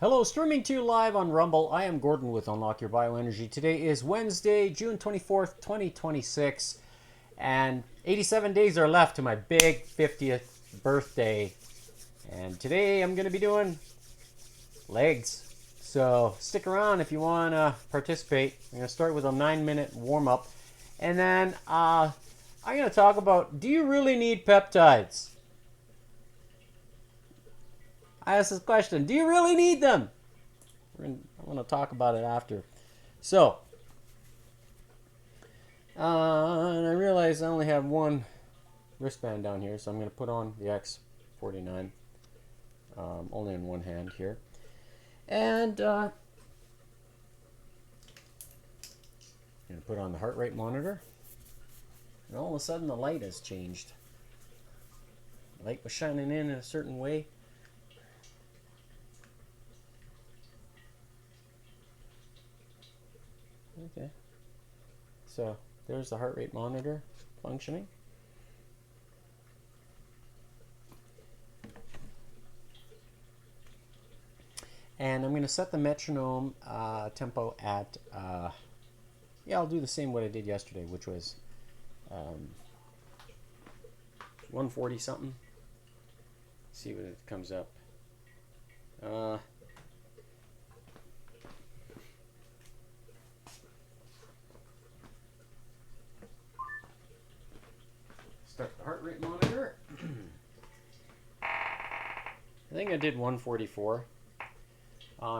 Hello, streaming to you live on Rumble. I am Gordon with Unlock Your Bioenergy. Today is Wednesday, June 24th, 2026, and 87 days are left to my big 50th birthday. And today I'm going to be doing legs. So stick around if you want to participate. I'm going to start with a 9-minute warm-up. And then I'm going to talk about, do you really need peptides? I asked this question, do you really need them? I want to talk about it after. So, and I realize I only have one wristband down here, so I'm going to put on the X49, only in one hand here. And I'm going to put on the heart rate monitor. And all of a sudden the light has changed. The light was shining in a certain way. Okay, so there's the heart rate monitor functioning. And I'm going to set the metronome tempo at, yeah, I'll do the same what I did yesterday, which was 140 something. See what it comes up. Start the heart rate monitor. I think I did 144.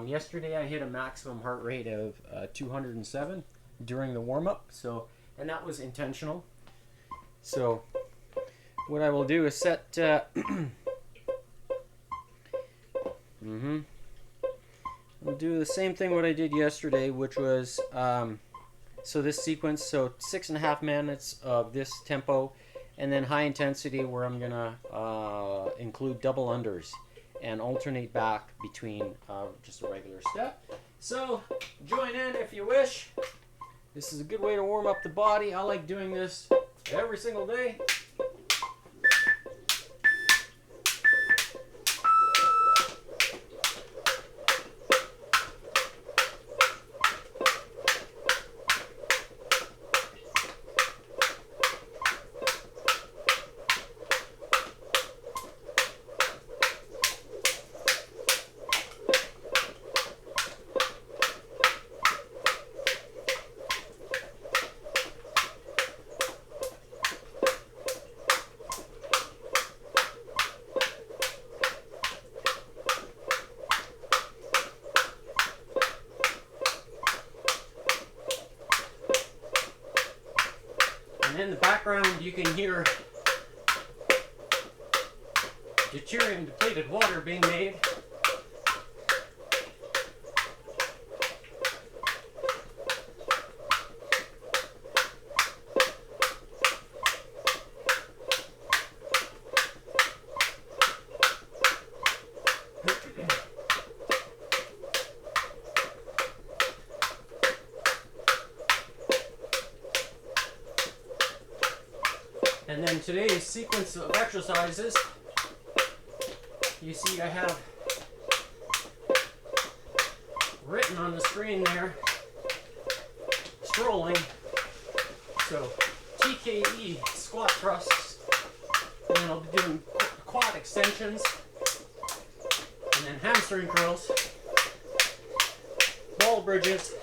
Yesterday I hit a maximum heart rate of 207 during the warm-up, so, and that was intentional. So what I will do is set I'll do the same thing what I did yesterday, which was so this sequence, so 6.5 minutes of this tempo, and then high intensity where I'm gonna include double unders and alternate back between just a regular step. So join in if you wish. This is a good way to warm up the body. I like doing this every single day. And in the background, you can hear deuterium depleted water being made. And then today's sequence of exercises, you see I have written on the screen there, strolling. So TKE squat thrusts, and then I'll be doing quad extensions, and then hamstring curls, ball bridges,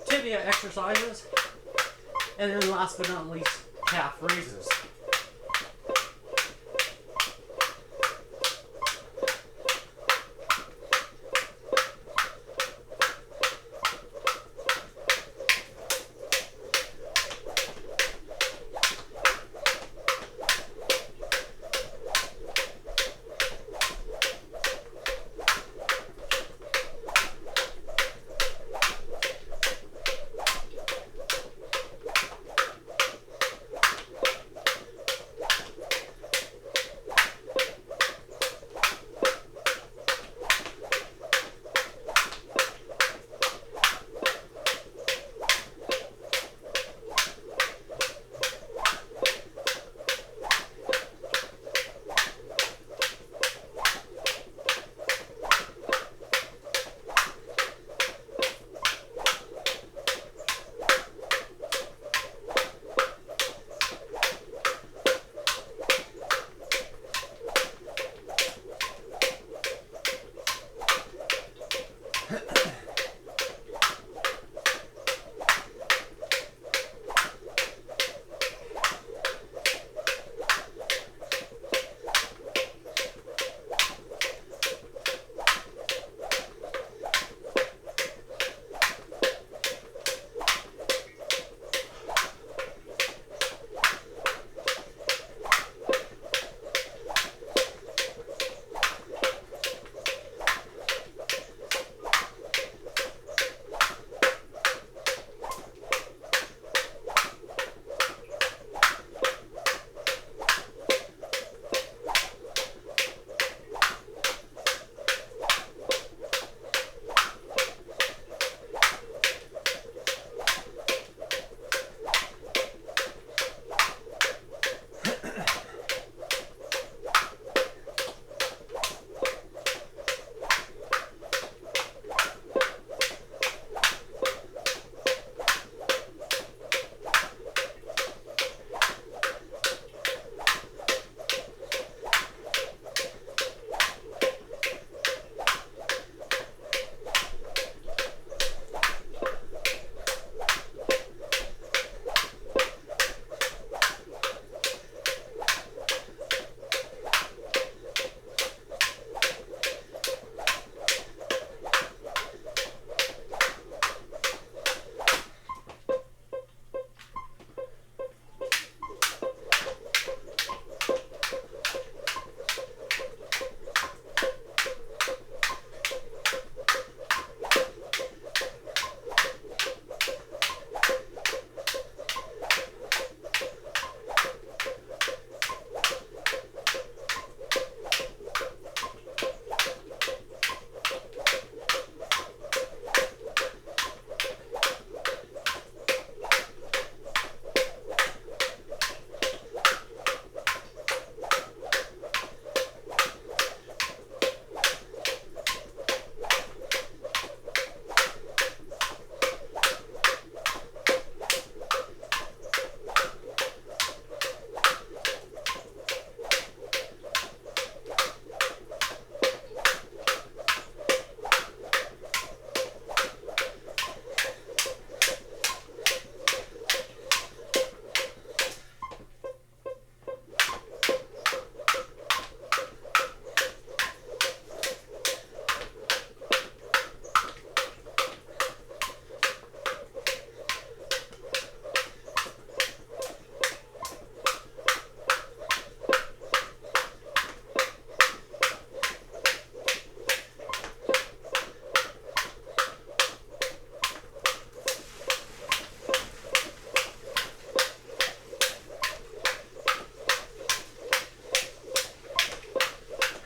tibia exercises, and then last but not least, calf raises.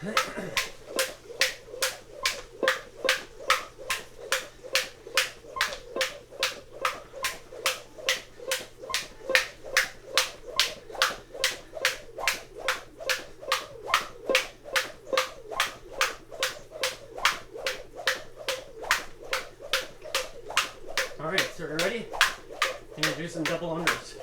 Alright, so we're ready? I'm going to do some double unders.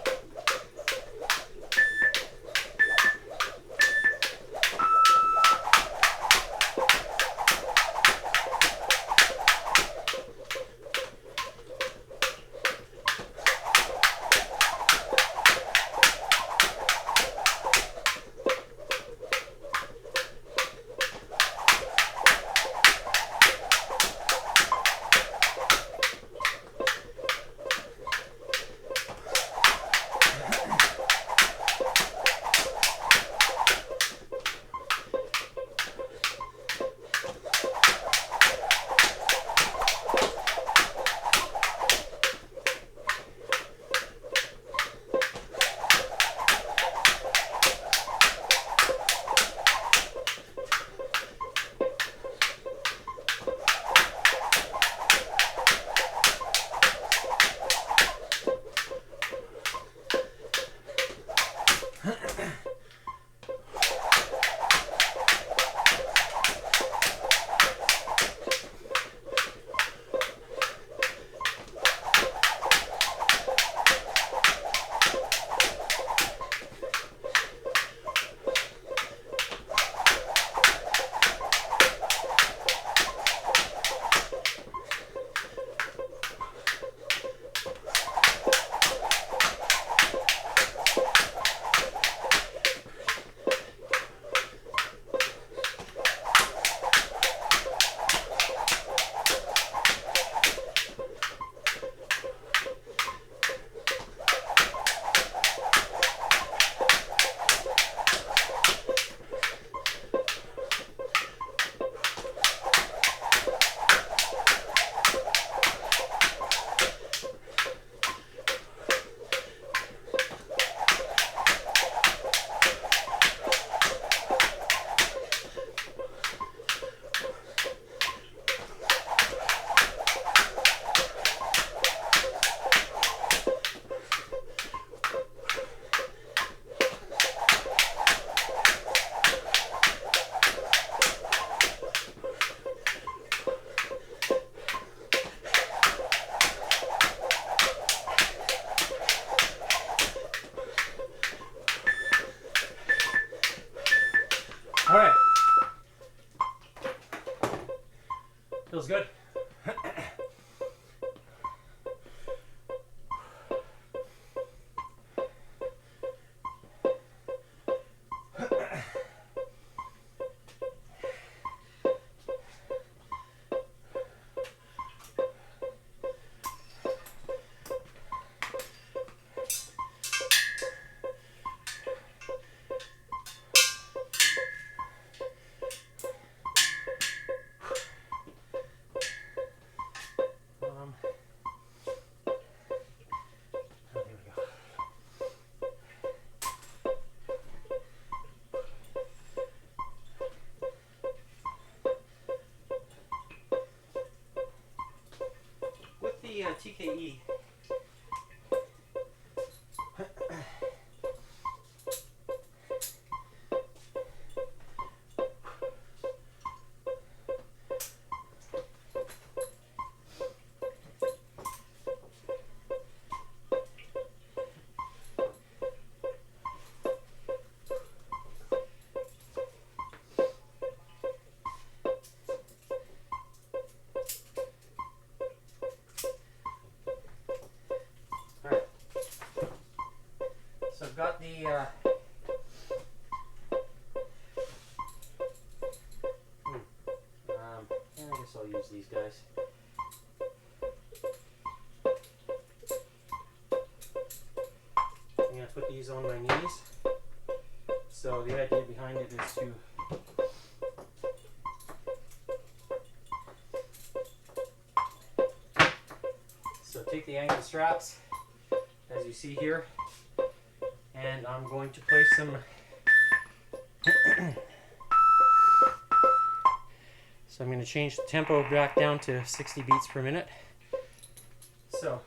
Alright. Feels good. TKE. So I've got the yeah, I guess I'll use these guys. I'm going to put these on my knees. So the idea behind it is to take the ankle straps, as you see here, and I'm going to place them So I'm going to change the tempo back down to 60 beats per minute. So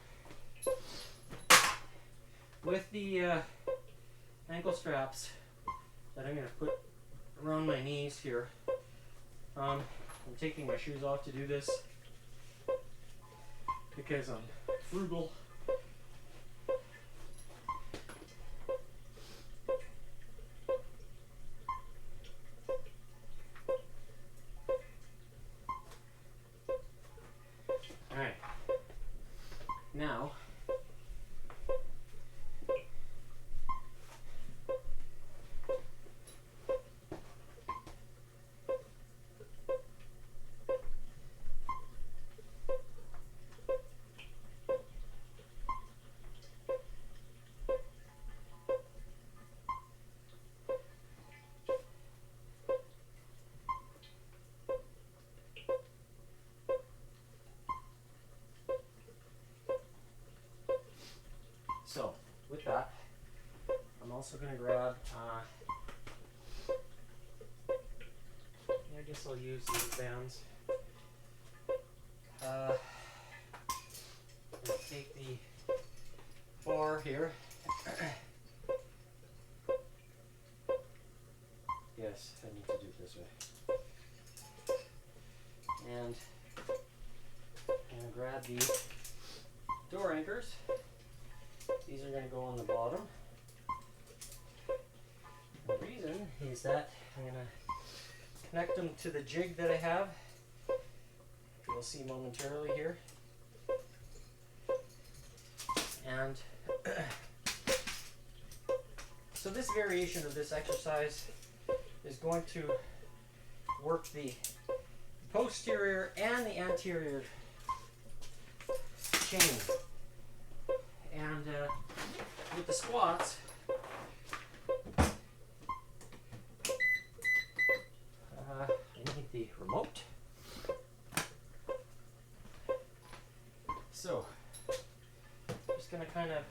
with the ankle straps that I'm going to put around my knees here, I'm taking my shoes off to do this because I'm frugal. Alright, now so with that, I'm also going to grab, I guess I'll use these bands. I'm going to take the bar here. Yes, I need to do it this way. And I'm going to grab the door anchors. These are going to go on the bottom. The reason is that I'm going to connect them to the jig that I have. You'll see momentarily here. And so this variation of this exercise is going to work the posterior and the anterior chain. And with the squats, I need the remote. So, just going to kind of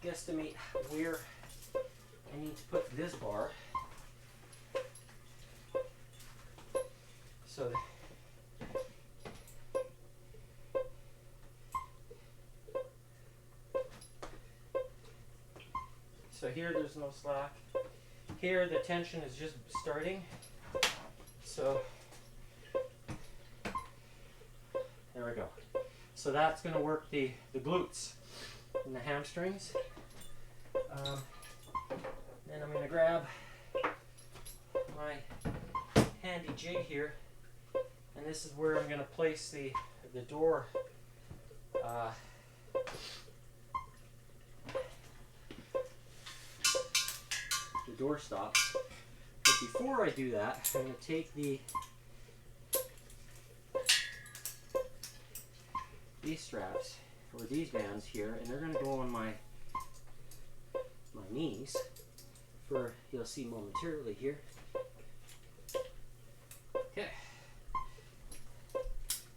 guesstimate where I need to put this bar. So here there's no slack. Here the tension is just starting. So there we go. So that's going to work the glutes and the hamstrings. Then I'm going to grab my handy jig here, and this is where I'm going to place the door door stops. But before I do that, I'm going to take these straps or these bands here, and they're going to go on my knees for, you'll see momentarily here. Okay.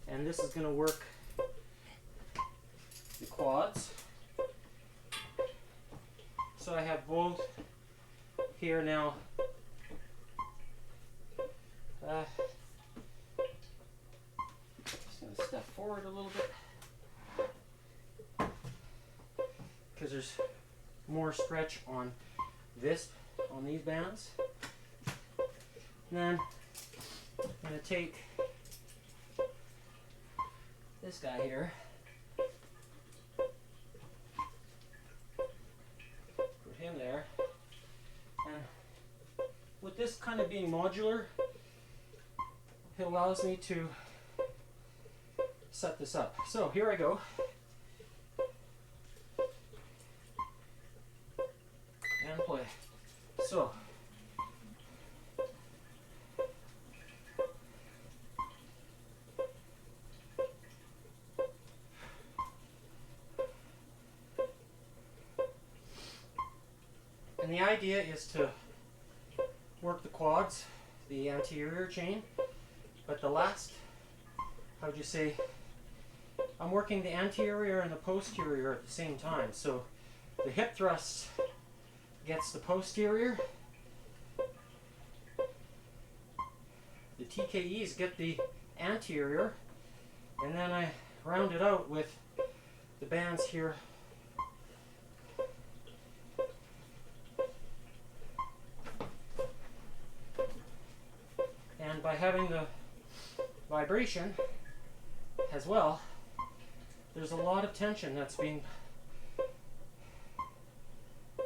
And this is going to work the quads. So I have both here now. Just going to step forward a little bit because there's more stretch on these bands. And then I'm going to take this guy here, put him there, and with this kind of being modular, it allows me to set this up. So here I go. And play. So and the idea is to work the quads, the anterior chain, but the last, how would you say, I'm working the anterior and the posterior at the same time. So the hip thrust gets the posterior, the TKEs get the anterior, and then I round it out with the bands here. And by having the vibration as well, there's a lot of tension that's being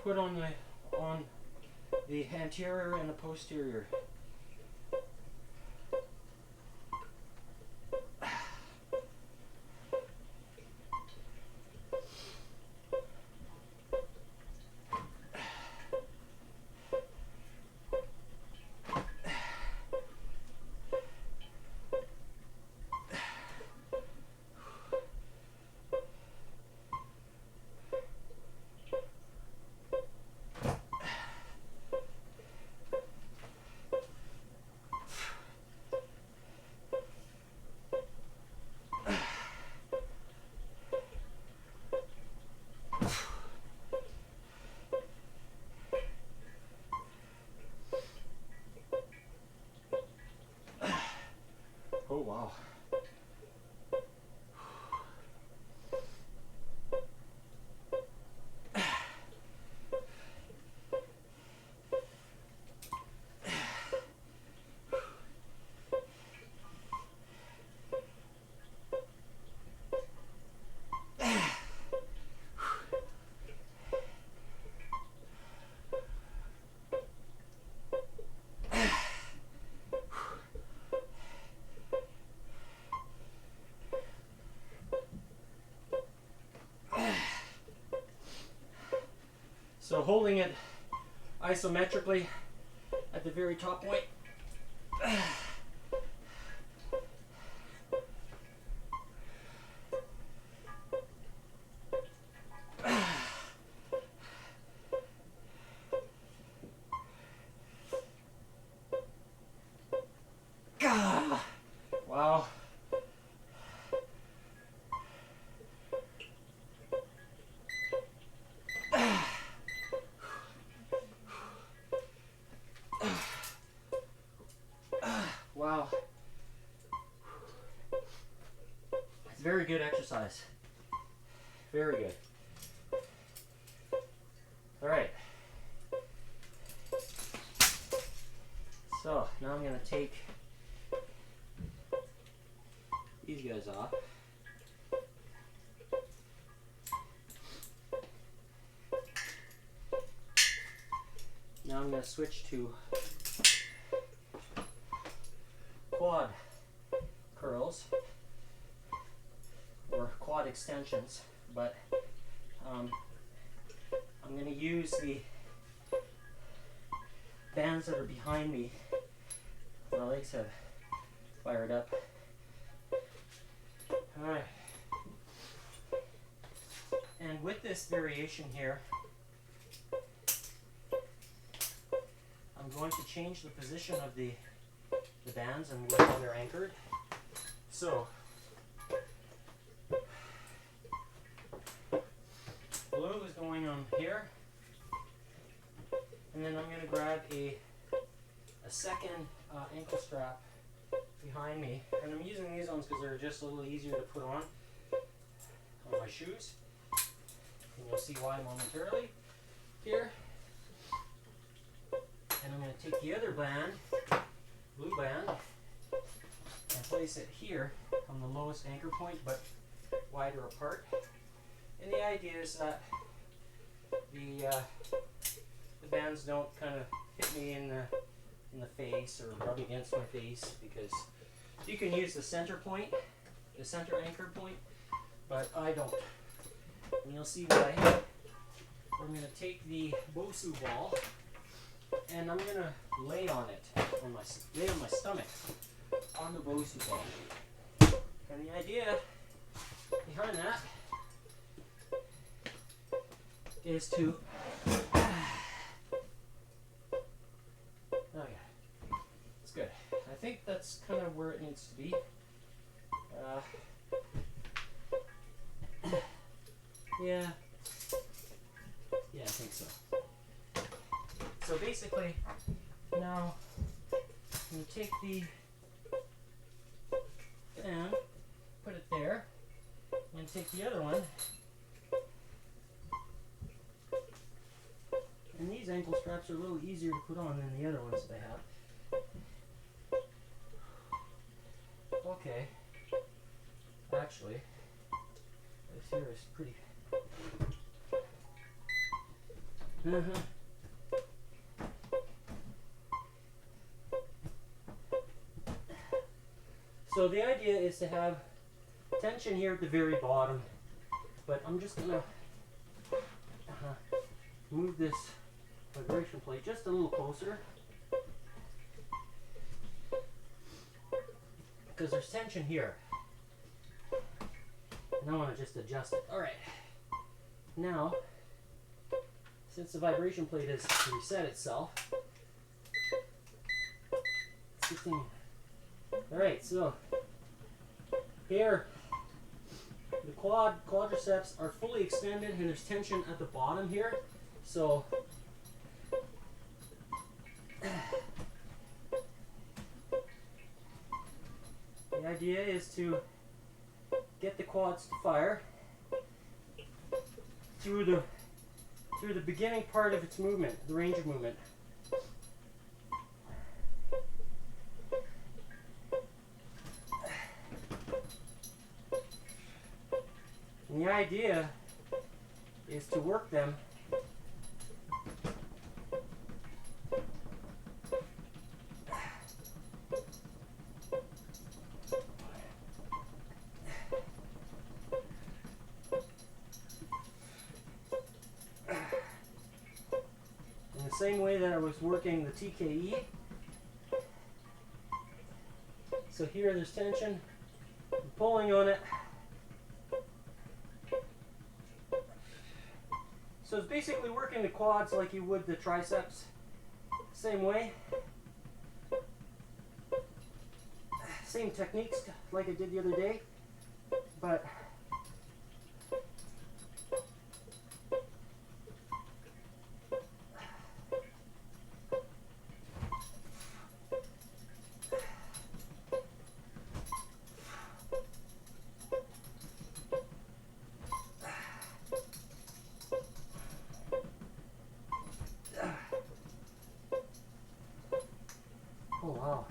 put on the anterior and the posterior. Oh, wow. So holding it isometrically at the very top point. Wow. Wow. It's very good exercise. Very good. All right. So now I'm going to take these guys off. Now I'm going to switch to quad curls or quad extensions, but I'm going to use the bands that are behind me. My legs have fired up. Alright. And with this variation here, I'm going to change the position of the bands and how they're anchored. So, blue is going on here, and then I'm going to grab a second ankle strap behind me, and I'm using these ones because they're just a little easier to put on my shoes, and you'll see why momentarily here. And I'm going to take the other band, blue band, and place it here on the lowest anchor point, but wider apart. And the idea is that the bands don't kind of hit me in the face or rub against my face, because you can use the center point, the center anchor point, but I don't. And you'll see why. I'm going to take the Bosu ball, and I'm going to lay on it, lay on my stomach on the Bosu ball. And the idea behind that is to, oh yeah, it's good. I think that's kind of where it needs to be. Yeah, I think so. So basically, now you take the and put it there, and take the other one. And these ankle straps are a little easier to put on than the other ones that I have. Okay. Actually, this here is pretty. So the idea is to have tension here at the very bottom, but I'm just gonna move this vibration plate just a little closer because there's tension here. And I want to just adjust it. All right. Now, since the vibration plate has reset itself, it's continuing. All right, so here the quadriceps are fully extended and there's tension at the bottom here. So the idea is to get the quads to fire through the beginning part of its movement, the range of movement. And the idea is to work them in the same way that I was working the TKE. So here there's tension, I'm pulling on it. So it's basically working the quads like you would the triceps, same way. Same techniques like I did the other day, but oh wow.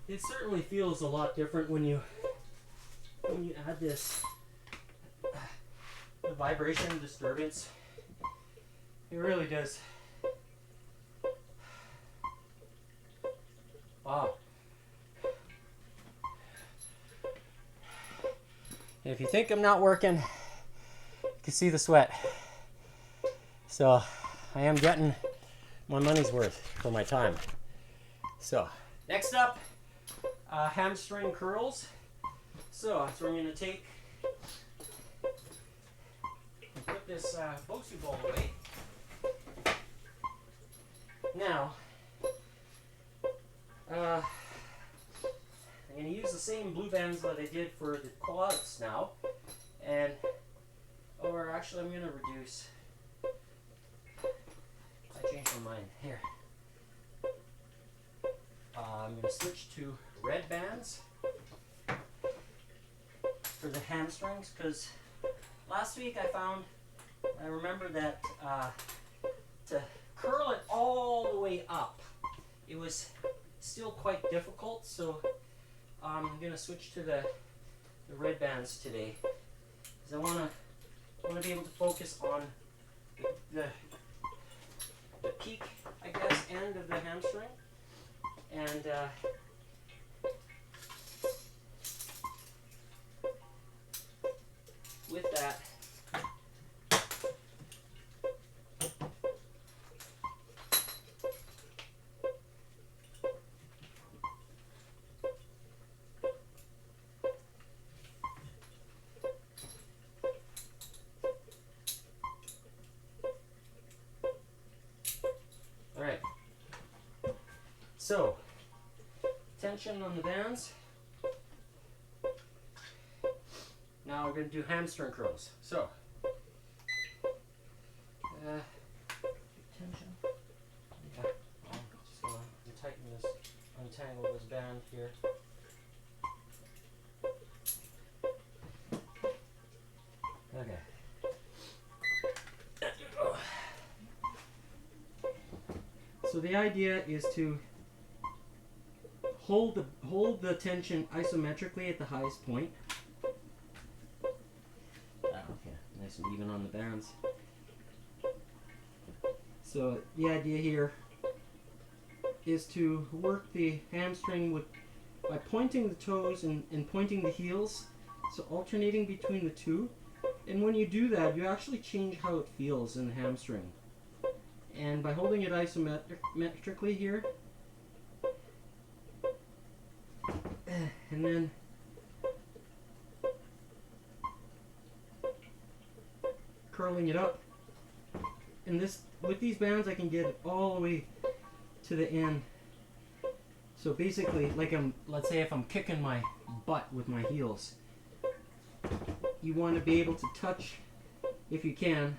It certainly feels a lot different when you add this the vibration disturbance. It really does. Wow. And if you think I'm not working, you can see the sweat. So I am getting my money's worth for my time. So next up, hamstring curls. So that's where I'm going to take and put this Bosu ball away. Now, I'm going to use the same blue bands that I did for the quads now, or actually I'm going to reduce. I changed my mind. Here. I'm going to switch to red bands for the hamstrings, because last week I remember that to curl it all the way up, it was still quite difficult, so I'm going to switch to the red bands today, because I want to be able to focus on the peak, I guess, end of the hamstring, and with that, all right. So, tension on the bands. Now we're going to do hamstring curls. So, tension. Yeah, I'm just going to tighten this, untangle this band here. Okay. So the idea is to hold the tension isometrically at the highest point. Okay, nice and even on the bands. So the idea here is to work the hamstring by pointing the toes and pointing the heels, so alternating between the two. And when you do that, you actually change how it feels in the hamstring. And by holding it isometrically here, and then curling it up, and with these bands I can get it all the way to the end. So basically, let's say if I'm kicking my butt with my heels, you want to be able to touch, if you can.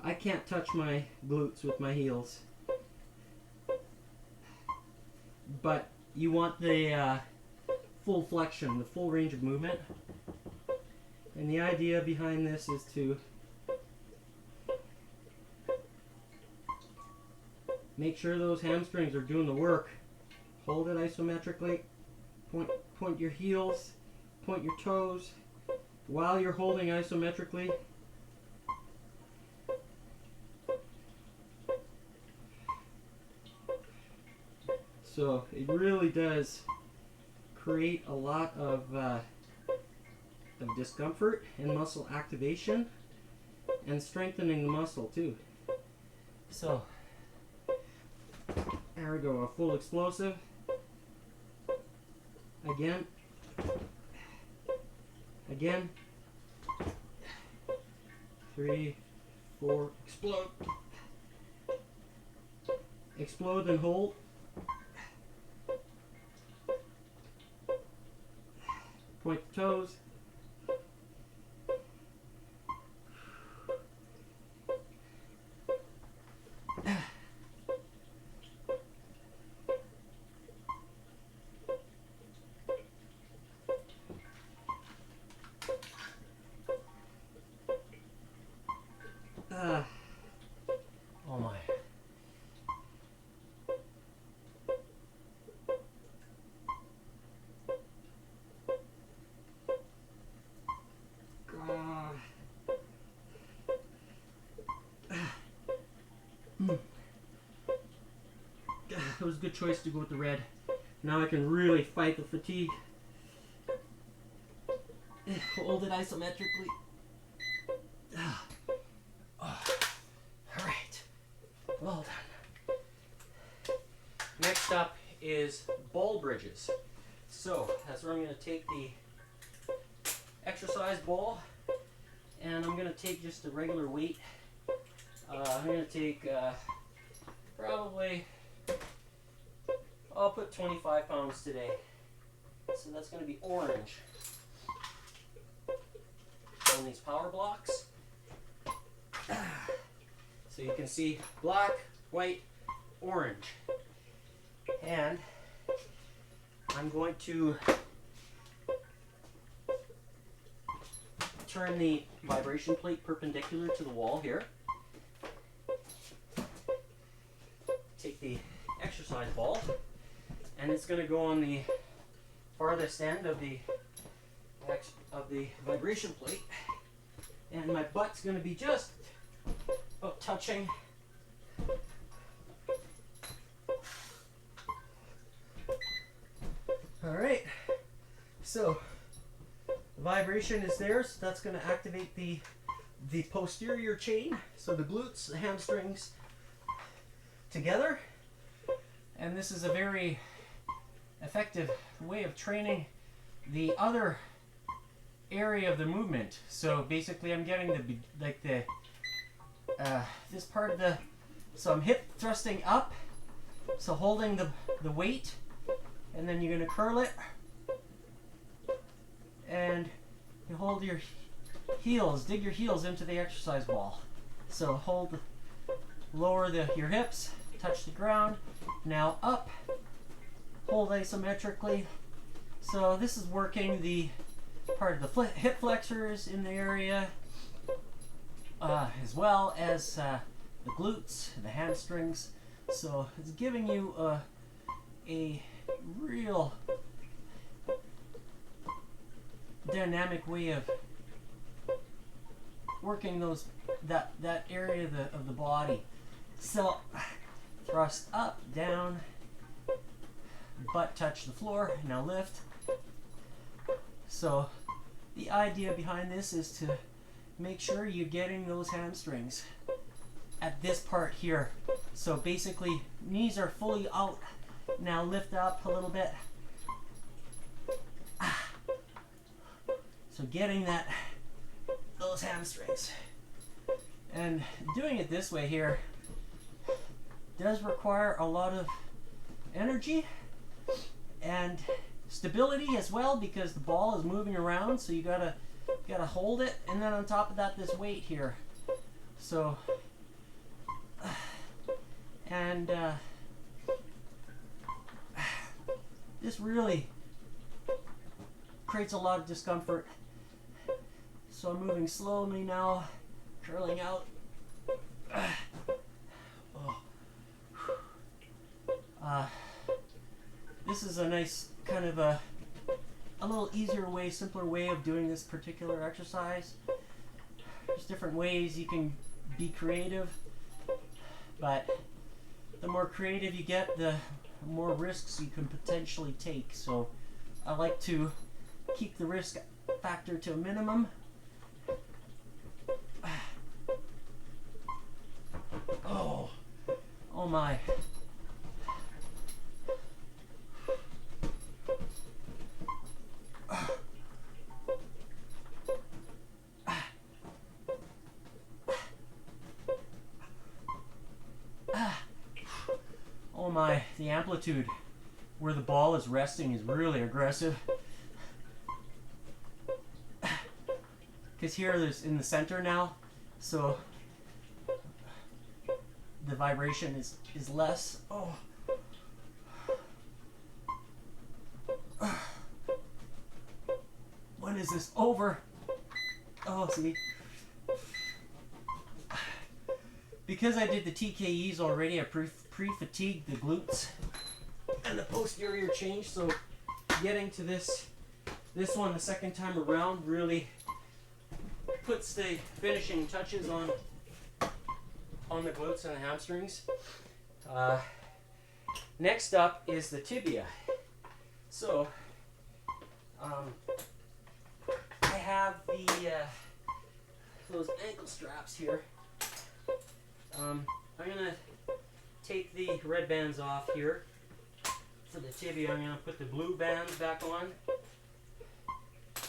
I can't touch my glutes with my heels, but you want the full flexion, the full range of movement. And the idea behind this is to make sure those hamstrings are doing the work. Hold it isometrically, point your heels, point your toes while you're holding isometrically. So it really does create a lot of discomfort and muscle activation and strengthening the muscle too. So there we go, a full explosive. Again. Again. 3, 4, explode. Explode and hold. Point the toes. Oh my. It was a good choice to go with the red. Now I can really fight the fatigue. Hold it isometrically. Alright. Well done. Next up is ball bridges. So that's where I'm going to take the exercise ball, and I'm going to take just a regular weight. I'm going to take probably, I'll put 25 pounds today. So that's going to be orange on these power blocks. So you can see black, white, orange. And I'm going to turn the vibration plate perpendicular to the wall here. Take the exercise ball, and it's going to go on the farthest end of the vibration plate, and my butt's going to be just about touching all right. So the vibration is there, so that's going to activate the posterior chain, so the glutes, the hamstrings together, and this is a very effective way of training the other area of the movement. So basically I'm getting this part of so I'm hip thrusting up, so holding the weight, and then you're going to curl it, and you hold your heels, dig your heels into the exercise ball. So lower your hips, touch the ground, now up, hold isometrically. So this is working the part of the hip flexors in the area, as well as the glutes, the hamstrings. So it's giving you a real dynamic way of working that area of the body. So thrust up, down, butt touch the floor, now lift. So the idea behind this is to make sure you're getting those hamstrings at this part here. So basically knees are fully out. Now lift up a little bit. So getting those hamstrings. And doing it this way here does require a lot of energy and stability as well, because the ball is moving around, so you gotta hold it, and then on top of that this weight here. So and this really creates a lot of discomfort. So I'm moving slowly now, curling out. This is a nice kind of a little easier way, simpler way of doing this particular exercise. There's different ways you can be creative, but the more creative you get, the more risks you can potentially take. So I like to keep the risk factor to a minimum. Oh my. Oh my, the amplitude where the ball is resting is really aggressive. Because here there's in the center now, so the vibration is less. Oh. When is this over? Oh, see. Because I did the TKEs already, I pre-fatigued the glutes and the posterior chain, so getting to this one the second time around really puts the finishing touches on the glutes and the hamstrings. Next up is the tibia. So I have those ankle straps here. I'm gonna take the red bands off here for the tibia. I'm gonna put the blue bands back on.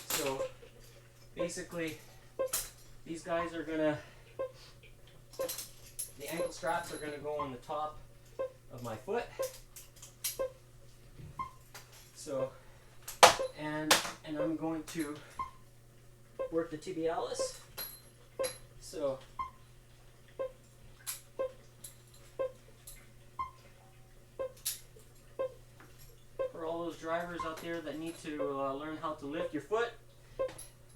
So basically these guys are gonna, the ankle straps are gonna go on the top of my foot. So and I'm going to work the tibialis. So for all those drivers out there that need to learn how to lift your foot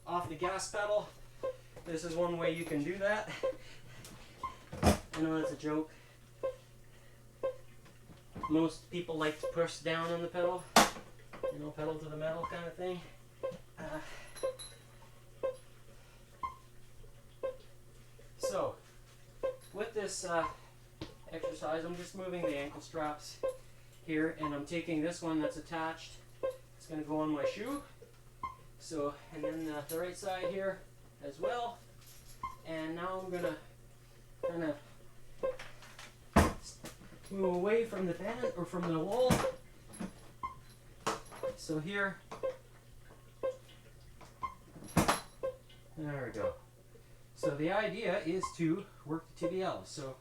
off the gas pedal, this is one way you can do that. I know that's a joke. Most people like to push down on the pedal, you know, pedal to the metal kind of thing. So, with this exercise, I'm just moving the ankle straps here, and I'm taking this one that's attached. It's going to go on my shoe. So, and then the right side here as well. And now I'm going to kind of move away from the band or from the wall. So here, there we go. So the idea is to work the tibialis. So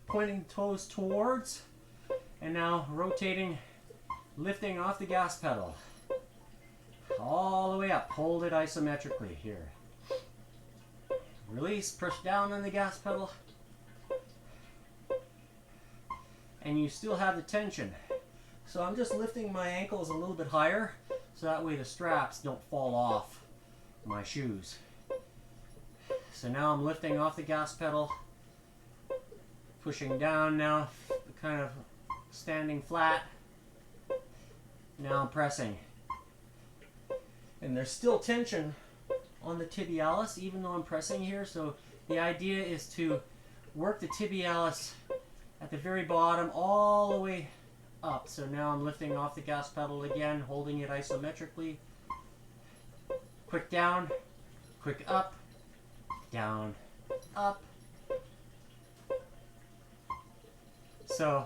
pointing the toes towards, and now rotating, lifting off the gas pedal. All the way up, hold it isometrically here. Release, push down on the gas pedal. And you still have the tension. So I'm just lifting my ankles a little bit higher, so that way the straps don't fall off my shoes. So now I'm lifting off the gas pedal, pushing down now, kind of standing flat. Now I'm pressing. And there's still tension on the tibialis even though I'm pressing here. So the idea is to work the tibialis at the very bottom all the way up. So now I'm lifting off the gas pedal again, holding it isometrically. Quick down, quick up, down, up. So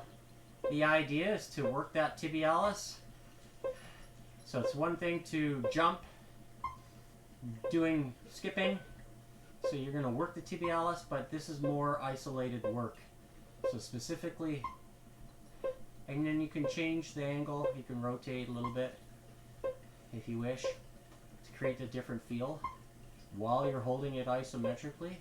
the idea is to work that tibialis. So it's one thing to jump, doing skipping. So you're going to work the tibialis, but this is more isolated work. So specifically, and then you can change the angle. You can rotate a little bit if you wish to create a different feel while you're holding it isometrically.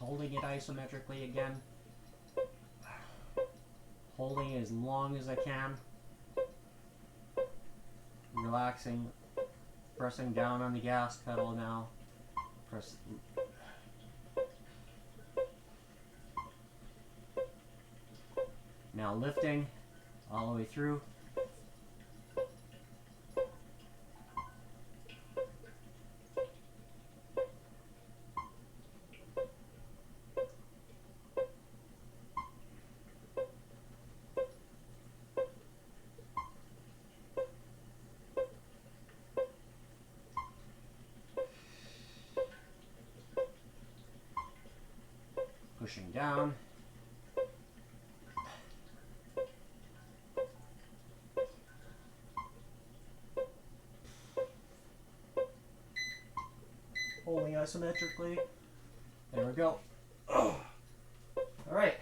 Holding it isometrically again. Holding it as long as I can. Relaxing. Pressing down on the gas pedal now. Press. Now lifting all the way through. Pushing down. Holding isometrically. There we go. All right.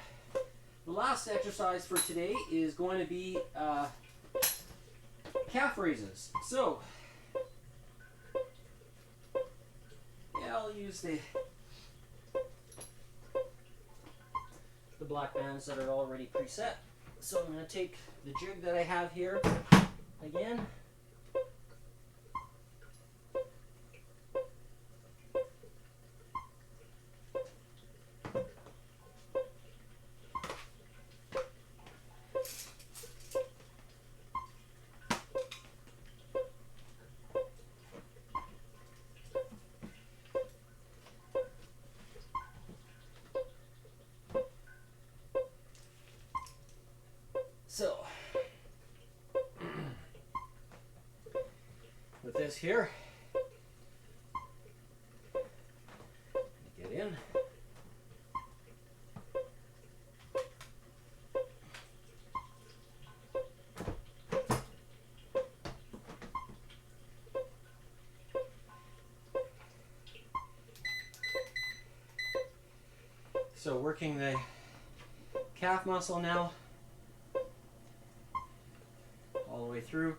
The last exercise for today is going to be calf raises. So, yeah, I'll use the black bands that are already preset. So I'm going to take the jig that I have here again. So, with this here, get in. So working the calf muscle now, all the way through.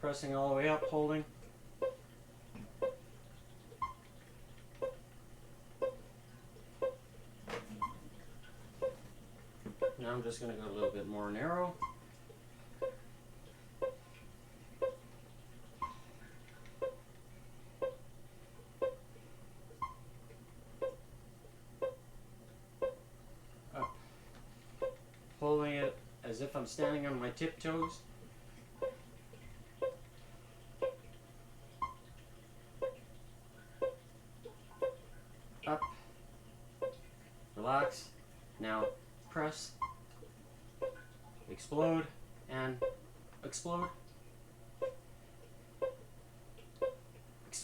Pressing all the way up, holding. Now I'm just going to go a little bit more narrow. Up. Holding it as if I'm standing on my tiptoes. Up. Relax. Now press. Explode and explode.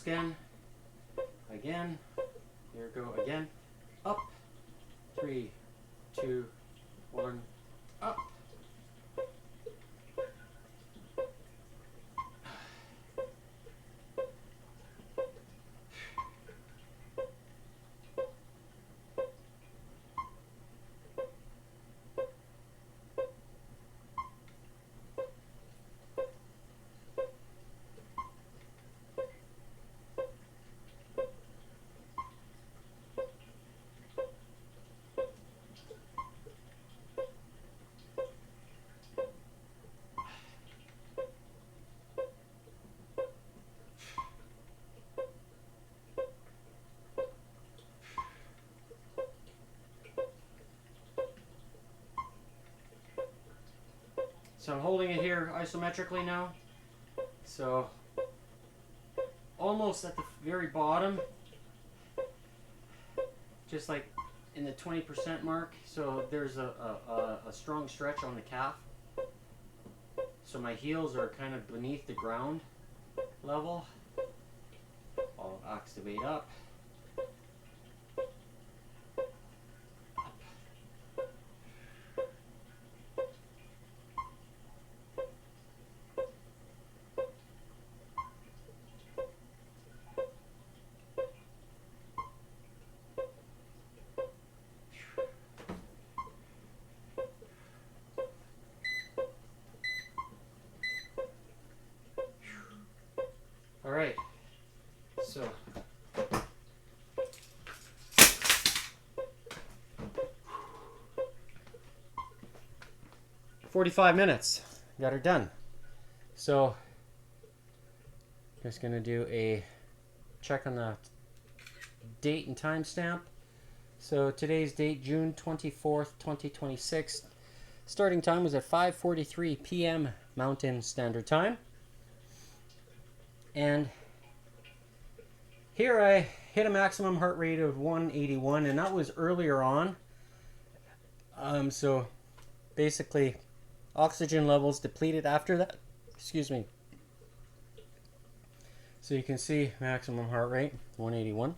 Again. Again. Here we go again. Up. 3, 2, 1. Up. So I'm holding it here isometrically now. So almost at the very bottom, just like in the 20% mark. So there's a strong stretch on the calf. So my heels are kind of beneath the ground level. I'll activate up. All right, so 45 minutes, got her done. So just gonna do a check on the date and timestamp. So today's date, June 24th, 2026. Starting time was at 5:43 p.m. Mountain Standard Time. And here I hit a maximum heart rate of 181, and that was earlier on. So basically oxygen levels depleted after that. Excuse me. So you can see maximum heart rate 181.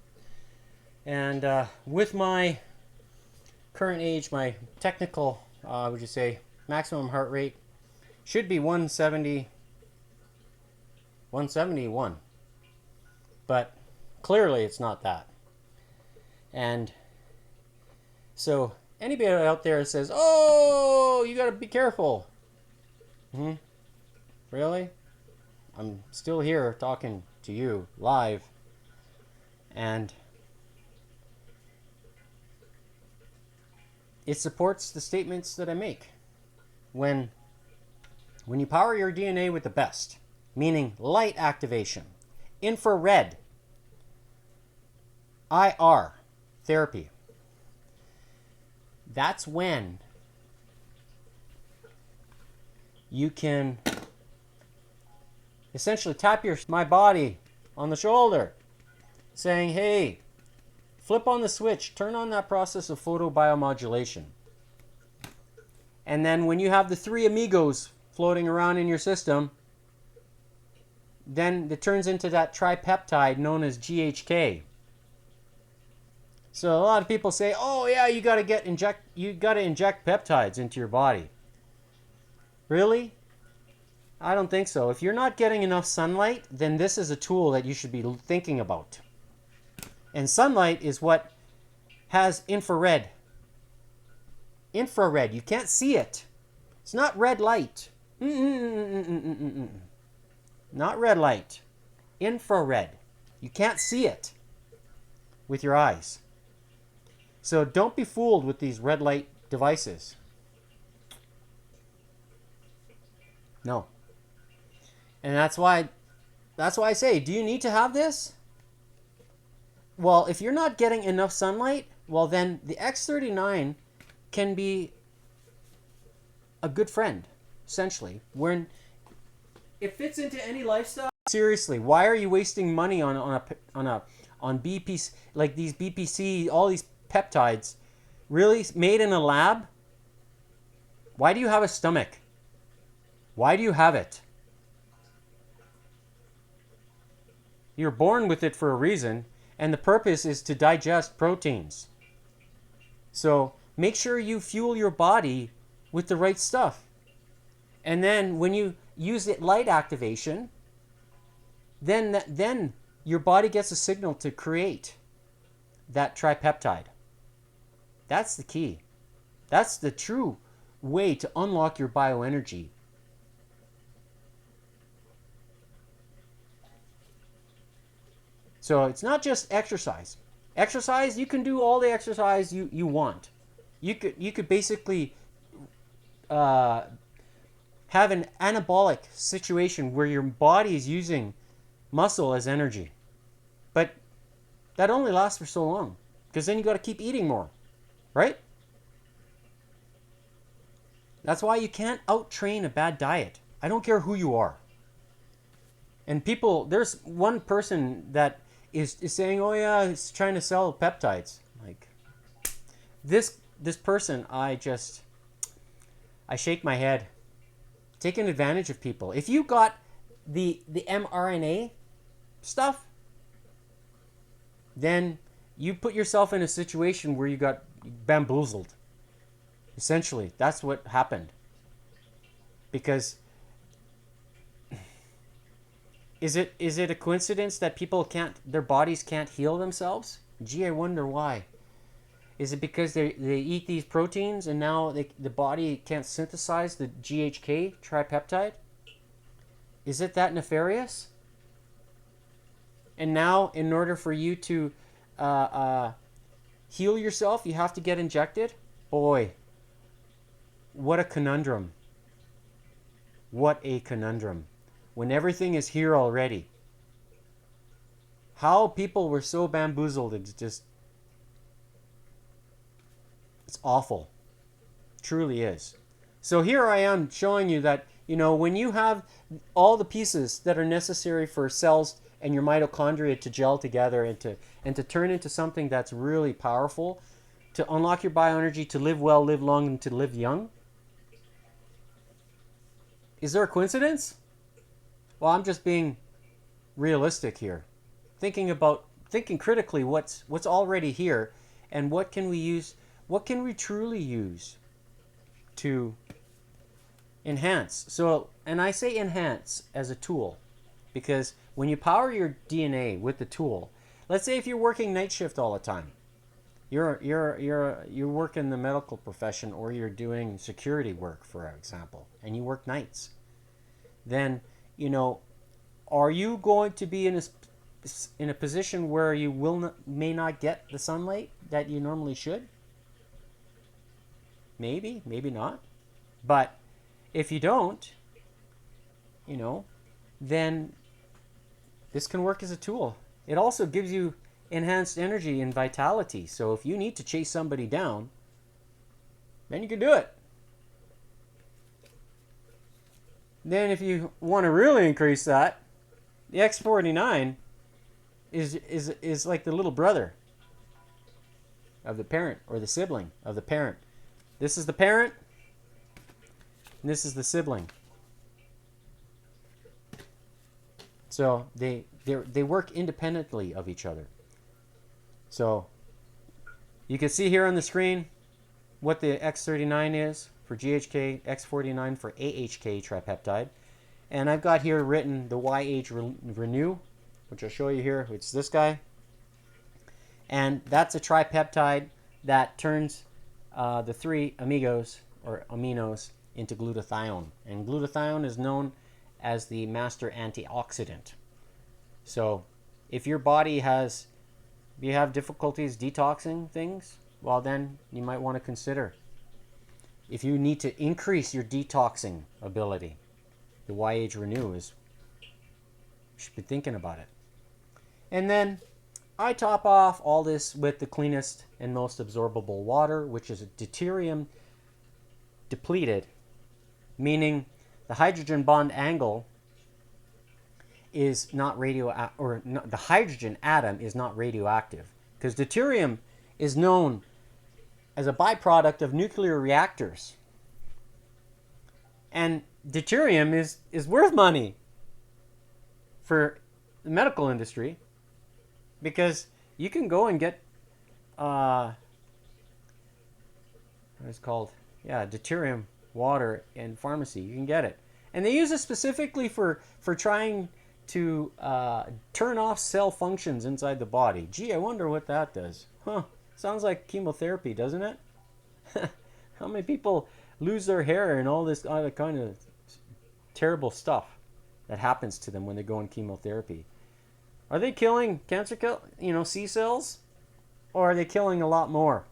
And with my current age, my technical, would you say, maximum heart rate should be 171. But clearly it's not that. And so anybody out there says, oh, you got to be careful. Really? I'm still here talking to you live. And it supports the statements that I make. When you power your DNA with the best, meaning light activation, infrared, IR therapy, that's when you can essentially tap my body on the shoulder saying, hey, flip on the switch, turn on that process of photobiomodulation. And then when you have the three amigos floating around in your system, then it turns into that tripeptide known as GHK. So a lot of people say, "Oh yeah, you got to inject peptides into your body." Really? I don't think so. If you're not getting enough sunlight, then this is a tool that you should be thinking about. And sunlight is what has infrared. Infrared. You can't see it. It's not red light. Not red light. Infrared. You can't see it with your eyes. So don't be fooled with these red light devices. No. And that's why I say, do you need to have this? Well, if you're not getting enough sunlight, well then the X39 can be a good friend, essentially. When it fits into any lifestyle. Seriously, why are you wasting money on BPC, like these BPC, all these peptides, really made in a lab? Why do you have a stomach? Why do you have it? You're born with it for a reason, and the purpose is to digest proteins. So make sure you fuel your body with the right stuff. And then when you use it light activation, then your body gets a signal to create that tripeptide. That's the key. That's the true way to unlock your bioenergy. So it's not just exercise. Exercise, you can do all the exercise you want. You could basically have an anabolic situation where your body is using muscle as energy. But that only lasts for so long, because then you got to keep eating more, right? That's why you can't out-train a bad diet. I don't care who you are. And people, there's one person that is saying, "Oh yeah, he's trying to sell peptides." Like this person, I shake my head. Taking advantage of people. If you got the mRNA stuff, then you put yourself in a situation where you got bamboozled. Essentially, that's what happened. Because is it a coincidence that their bodies can't heal themselves? Gee, I wonder why. Is it because they eat these proteins and now the body can't synthesize the GHK tripeptide? Is it that nefarious? And now, in order for you to heal yourself, you have to get injected? Boy, what a conundrum. What a conundrum. When everything is here already. How people were so bamboozled, it's awful. It truly is. So here I am showing you that, when you have all the pieces that are necessary for cells and your mitochondria to gel together and to turn into something that's really powerful, to unlock your bioenergy, to live well, live long, and to live young. Is there a coincidence? Well, I'm just being realistic here. Thinking critically what's already here and what can we truly use to enhance. So, and I say enhance as a tool, because when you power your DNA with the tool, let's say if you're working night shift all the time, you work in the medical profession, or you're doing security work, for example, and you work nights, then are you going to be in a position where you may not get the sunlight that you normally should? Maybe not. But if you don't, then this can work as a tool. It also gives you enhanced energy and vitality. So if you need to chase somebody down, then you can do it. Then if you want to really increase that, the X49 is like the little brother of the parent, or the sibling of the parent. This is the parent, and this is the sibling. So they work independently of each other. So you can see here on the screen what the X39 is for GHK, X49 for AHK tripeptide. And I've got here written the YH Renew, which I'll show you here. It's this guy. And that's a tripeptide that turns the three amigos or aminos into glutathione. And glutathione is known as the master antioxidant. So if your body has, you have difficulties detoxing things, well then you might want to consider. If you need to increase your detoxing ability, the YH Renew is, you should be thinking about it. And then I top off all this with the cleanest and most absorbable water, which is deuterium depleted, meaning the hydrogen bond angle is not the hydrogen atom is not radioactive, because deuterium is known as a byproduct of nuclear reactors, and deuterium is worth money for the medical industry, because you can go and get what is called deuterium water in pharmacy. You can get it, and they use it specifically for trying to turn off cell functions inside the body. Gee, I wonder what that does. Huh? Sounds like chemotherapy, doesn't it? How many people lose their hair and all this other kind of terrible stuff that happens to them when they go on chemotherapy? Are they killing cancer, C cells, or are they killing a lot more?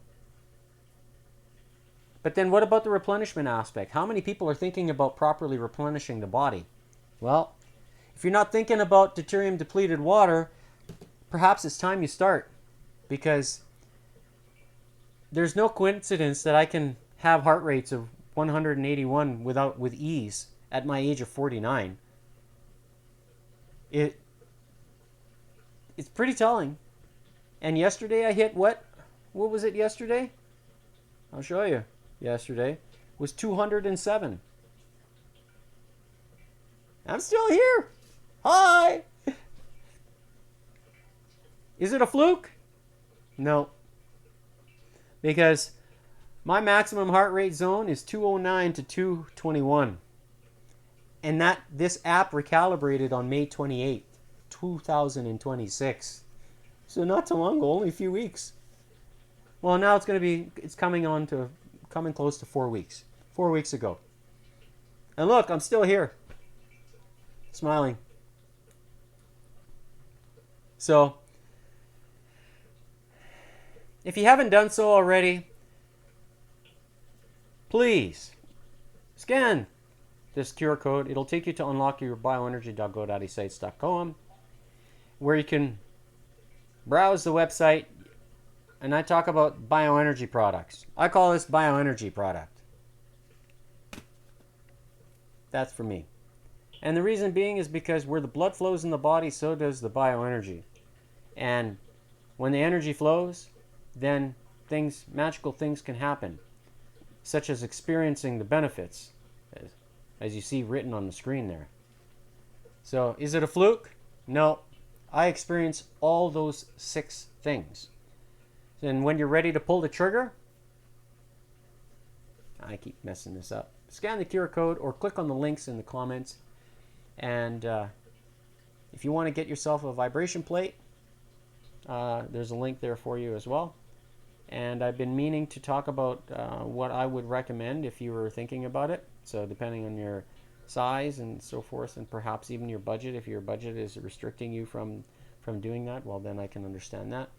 But then what about the replenishment aspect? How many people are thinking about properly replenishing the body? Well, if you're not thinking about deuterium depleted water, perhaps it's time you start, because there's no coincidence that I can have heart rates of 181 with ease at my age of 49. It's pretty telling. And yesterday I hit what was it yesterday? I'll show you. Yesterday was 207. I'm still here. Hi. Is it a fluke? No. Because my maximum heart rate zone is 209 to 221. And this app recalibrated on May 28th, 2026. So not too long ago, only a few weeks. Well, now it's coming close to 4 weeks. 4 weeks ago. And look, I'm still here. Smiling. So, if you haven't done so already, please scan this QR code. It'll take you to unlockyourbioenergy.godaddysites.com, where you can browse the website, and I talk about bioenergy products. I call this bioenergy product. That's for me. And the reason being is because where the blood flows in the body, so does the bioenergy. And when the energy flows, then magical things can happen, such as experiencing the benefits, as you see written on the screen there. So, is it a fluke? No. I experience all those 6 things. And when you're ready to pull the trigger, I keep messing this up. Scan the QR code or click on the links in the comments. And if you want to get yourself a vibration plate, there's a link there for you as well. And I've been meaning to talk about what I would recommend if you were thinking about it. So depending on your size and so forth, and perhaps even your budget, if your budget is restricting you from doing that, well, then I can understand that.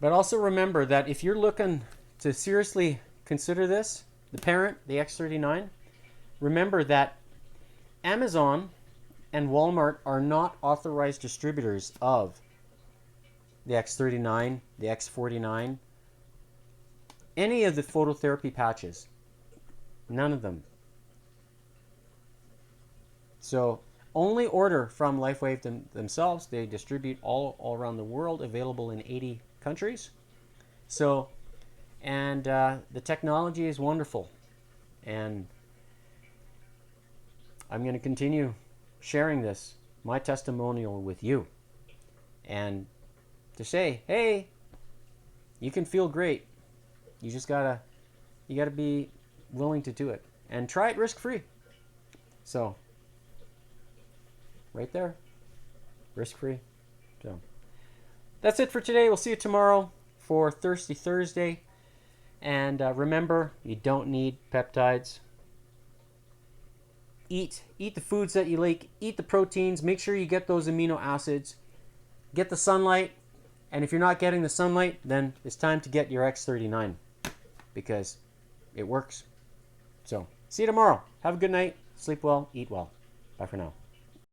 But also remember that if you're looking to seriously consider this, the parent, the X39, remember that Amazon and Walmart are not authorized distributors of the X39, the X49, any of the phototherapy patches. None of them. So only order from LifeWave themselves. They distribute all around the world, available in 80 countries. So, and the technology is wonderful. And I'm going to continue sharing this, my testimonial, with you. And to say, hey, you can feel great. You just gotta be willing to do it. And try it risk-free. So, right there, risk-free. So, that's it for today. We'll see you tomorrow for Thirsty Thursday. And remember, you don't need peptides. Eat the foods that you like. Eat the proteins. Make sure you get those amino acids. Get the sunlight. And if you're not getting the sunlight, then it's time to get your X39 because it works. So, see you tomorrow. Have a good night. Sleep well. Eat well. Bye for now.